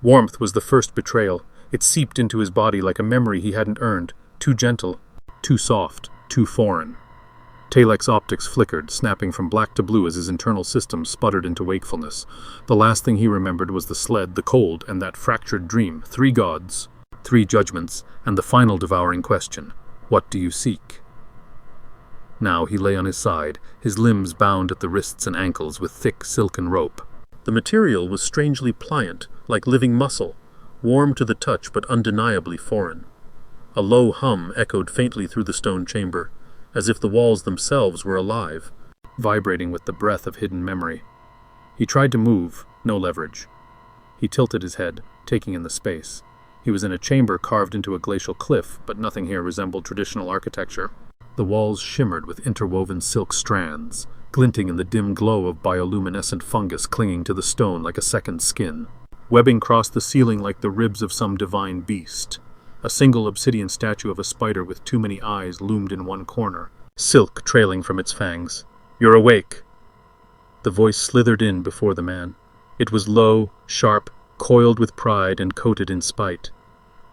Warmth was the first betrayal. It seeped into his body like a memory he hadn't earned, too gentle, too soft, too foreign. Teyleks' optics flickered, snapping from black to blue as his internal systems sputtered into wakefulness. The last thing he remembered was the sled, the cold, and that fractured dream. 3 gods, 3 judgments, and the final devouring question: what do you seek? Now he lay on his side, his limbs bound at the wrists and ankles with thick silken rope. The material was strangely pliant, like living muscle, warm to the touch but undeniably foreign. A low hum echoed faintly through the stone chamber, as if the walls themselves were alive, vibrating with the breath of hidden memory. He tried to move, no leverage. He tilted his head, taking in the space. He was in a chamber carved into a glacial cliff, but nothing here resembled traditional architecture. The walls shimmered with interwoven silk strands, glinting in the dim glow of bioluminescent fungus clinging to the stone like a second skin. Webbing crossed the ceiling like the ribs of some divine beast. A single obsidian statue of a spider with too many eyes loomed in one corner, silk trailing from its fangs. "You're awake!" The voice slithered in before the man. It was low, sharp, coiled with pride and coated in spite.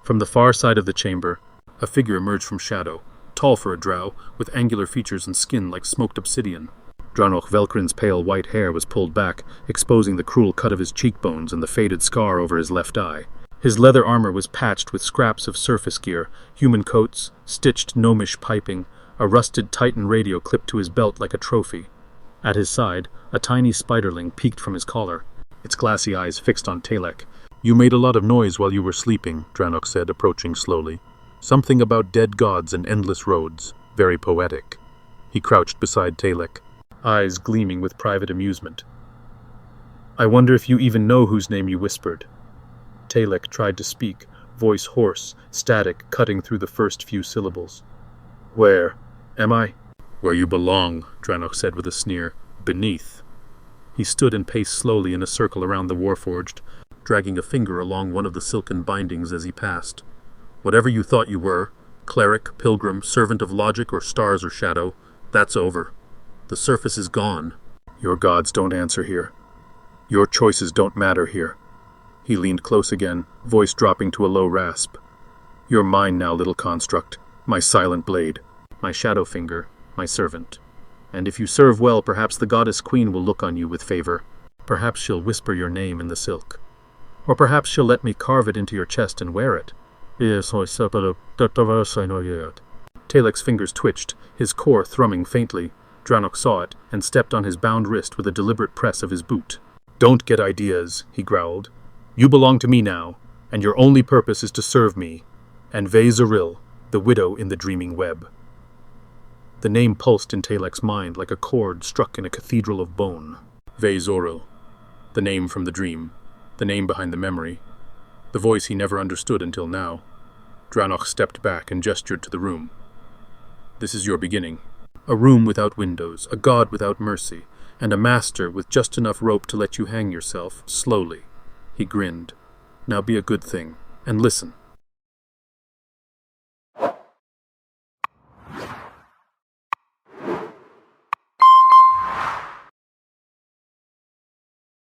From the far side of the chamber, a figure emerged from shadow, tall for a drow, with angular features and skin like smoked obsidian. Dranoch Velkrin's pale white hair was pulled back, exposing the cruel cut of his cheekbones and the faded scar over his left eye. His leather armor was patched with scraps of surface gear, human coats, stitched gnomish piping, a rusted Titan radio clipped to his belt like a trophy. At his side, a tiny spiderling peeked from his collar, its glassy eyes fixed on Teylek. "You made a lot of noise while you were sleeping," Dranoch said, approaching slowly. "Something about dead gods and endless roads. Very poetic." He crouched beside Teylek, eyes gleaming with private amusement. "I wonder if you even know whose name you whispered." Teylek tried to speak, voice hoarse, static, cutting through the first few syllables. "Where am I?" "Where you belong," Dranoch said with a sneer. "Beneath." He stood and paced slowly in a circle around the Warforged, dragging a finger along one of the silken bindings as he passed. "Whatever you thought you were, cleric, pilgrim, servant of logic, or stars or shadow, that's over. The surface is gone. Your gods don't answer here. Your choices don't matter here." He leaned close again, voice dropping to a low rasp. "You're mine now, little construct, my silent blade, my shadow finger, my servant. And if you serve well, perhaps the goddess queen will look on you with favor. Perhaps she'll whisper your name in the silk. Or perhaps she'll let me carve it into your chest and wear it." Teylek's fingers twitched, his core thrumming faintly. Dranoch saw it, and stepped on his bound wrist with a deliberate press of his boot. "Don't get ideas," he growled. "You belong to me now, and your only purpose is to serve me, and Ve-Zoril, the widow in the dreaming web." The name pulsed in Teylek's mind like a chord struck in a cathedral of bone. Ve-Zoril, the name from the dream, the name behind the memory, the voice he never understood until now. Dranoch stepped back and gestured to the room. "This is your beginning. A room without windows, a god without mercy, and a master with just enough rope to let you hang yourself, slowly." He grinned. "Now be a good thing, and listen.